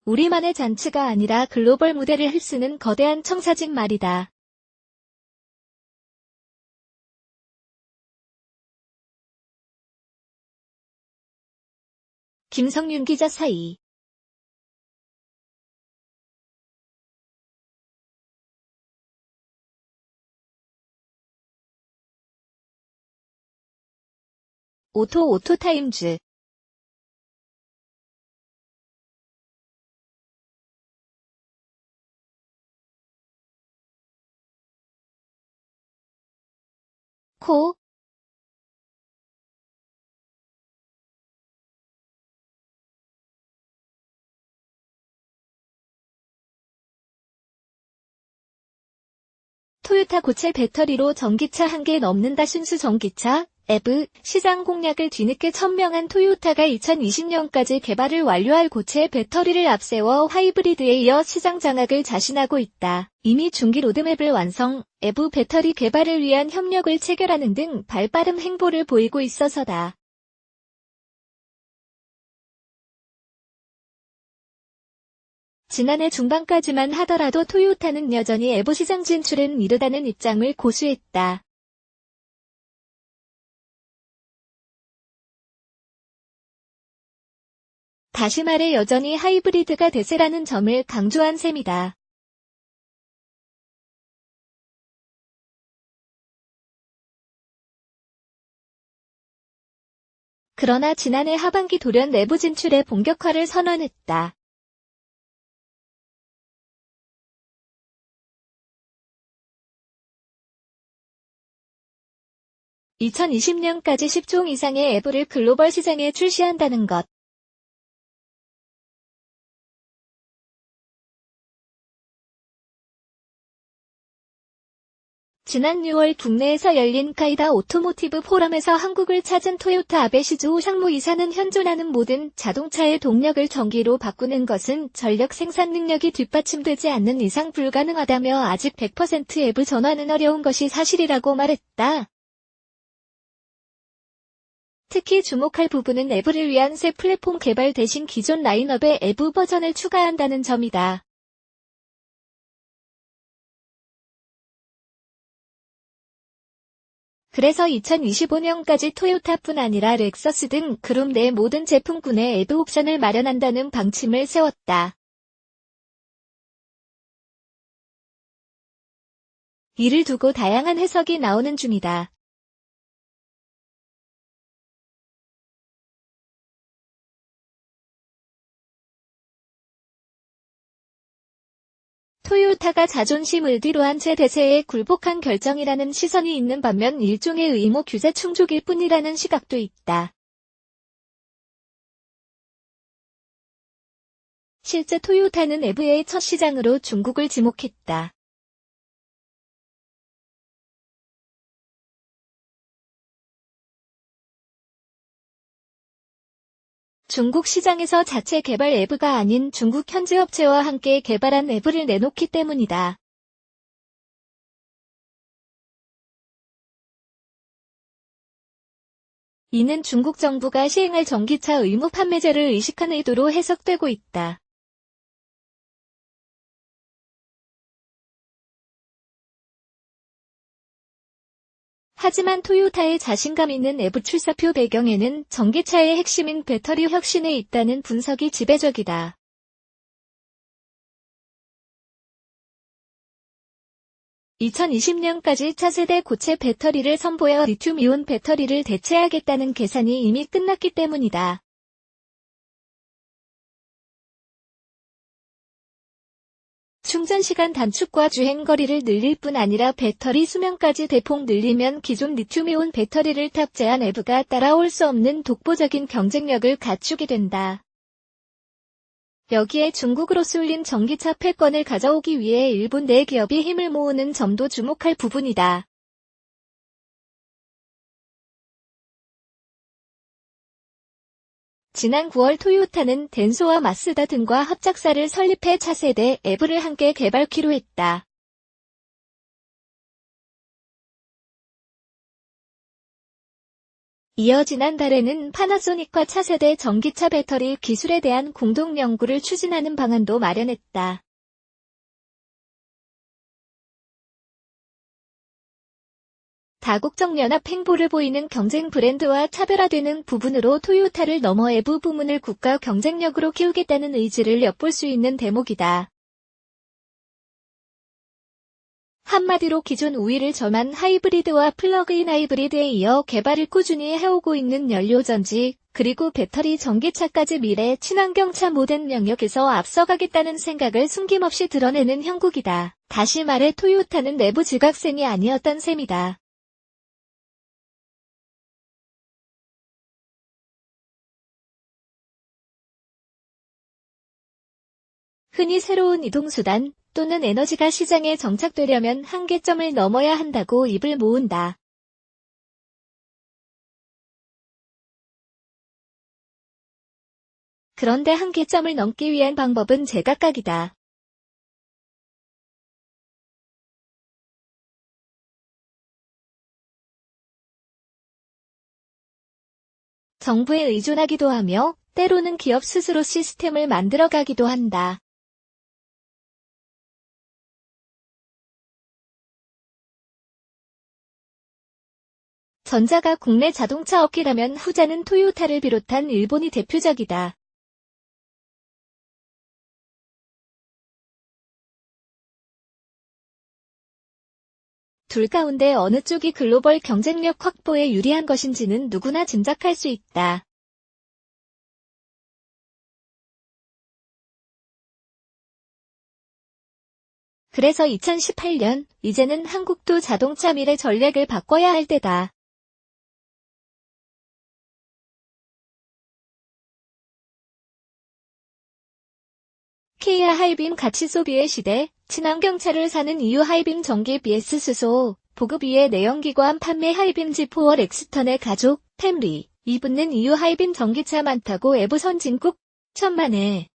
우리만의 잔치가 아니라 글로벌 무대를 휩쓰는 거대한 청사진 말이다. 김성윤 기자 사이. 오토타임즈. 코. 토요타 고체 배터리로 전기차 1개 넘는다. 순수 전기차, EV, 시장 공략을 뒤늦게 천명한 토요타가 2020년까지 개발을 완료할 고체 배터리를 앞세워 하이브리드에 이어 시장 장악을 자신하고 있다. 이미 중기 로드맵을 완성, EV 배터리 개발을 위한 협력을 체결하는 등 발빠른 행보를 보이고 있어서다. 지난해 중반까지만 하더라도 토요타는 여전히 EV 시장 진출은 이르다는 입장을 고수했다. 다시 말해 여전히 하이브리드가 대세라는 점을 강조한 셈이다. 그러나 지난해 하반기 돌연 내부 진출의 본격화를 선언했다. (2020년까지) 10종 이상의 EV를 글로벌 시장에 출시한다는 것. 지난 6월 국내에서 열린 카이다 오토모티브 포럼에서 한국을 찾은 토요타 아베 시즈오 상무이사는 현존하는 모든 자동차의 동력을 전기로 바꾸는 것은 전력 생산 능력이 뒷받침되지 않는 이상 불가능하다며 아직 100% EV 전환은 어려운 것이 사실이라고 말했다. 특히 주목할 부분은 EV를 위한 새 플랫폼 개발 대신 기존 라인업에 EV 버전을 추가한다는 점이다. 그래서 2025년까지 토요타뿐 아니라 렉서스 등 그룹 내 모든 제품군에 EV 옵션을 마련한다는 방침을 세웠다. 이를 두고 다양한 해석이 나오는 중이다. 토요타가 자존심을 뒤로한 채 대세에 굴복한 결정이라는 시선이 있는 반면 일종의 의무 규제 충족일 뿐이라는 시각도 있다. 실제 토요타는 EV의 첫 시장으로 중국을 지목했다. 중국 시장에서 자체 개발 EV가 아닌 중국 현지 업체와 함께 개발한 EV를 내놓기 때문이다. 이는 중국 정부가 시행할 전기차 의무 판매제를 의식한 의도로 해석되고 있다. 하지만 토요타의 자신감 있는 EV 출사표 배경에는 전기차의 핵심인 배터리 혁신에 있다는 분석이 지배적이다. (2020년까지) 차세대 고체 배터리를 선보여 리튬이온 배터리를 대체하겠다는 계산이 이미 끝났기 때문이다. 충전시간 단축과 주행거리를 늘릴 뿐 아니라 배터리 수명까지 대폭 늘리면 기존 리튬이온 배터리를 탑재한 EV가 따라올 수 없는 독보적인 경쟁력을 갖추게 된다. 여기에 중국으로 쏠린 전기차 패권을 가져오기 위해 일본 내 기업이 힘을 모으는 점도 주목할 부분이다. 지난 9월 토요타는 덴소와 마쓰다 등과 합작사를 설립해 차세대 EV를 함께 개발키로 했다. 이어 지난달에는 파나소닉과 차세대 전기차 배터리 기술에 대한 공동 연구를 추진하는 방안도 마련했다. 다국적 연합 행보를 보이는 경쟁 브랜드와 차별화되는 부분으로 토요타를 넘어 외부 부문을 국가 경쟁력으로 키우겠다는 의지를 엿볼 수 있는 대목이다. 한마디로 기존 우위를 점한 하이브리드와 플러그인 하이브리드에 이어 개발을 꾸준히 해오고 있는 연료전지, 그리고 배터리 전기차까지 미래 친환경차 모든 영역에서 앞서가겠다는 생각을 숨김없이 드러내는 형국이다. 다시 말해 토요타는 내부 지각생이 아니었던 셈이다. 흔히 새로운 이동수단 또는 에너지가 시장에 정착되려면 한계점을 넘어야 한다고 입을 모은다. 그런데 한계점을 넘기 위한 방법은 제각각이다. 정부에 의존하기도 하며 때로는 기업 스스로 시스템을 만들어가기도 한다. 전자가 국내 자동차 업계라면 후자는 토요타를 비롯한 일본이 대표적이다. 둘 가운데 어느 쪽이 글로벌 경쟁력 확보에 유리한 것인지는 누구나 짐작할 수 있다. 그래서 2018년, 이제는 한국도 자동차 미래 전략을 바꿔야 할 때다. 키아 하이빔 가치 소비의 시대, 친환경차를 사는 이유 하이빔 전기 BS 수소, 보급 위에 내연기관 판매 하이빔 G4 엑스턴의 가족, 템리, 이 붙는 이유 하이빔 전기차 많다고 애부 선진국, 천만에.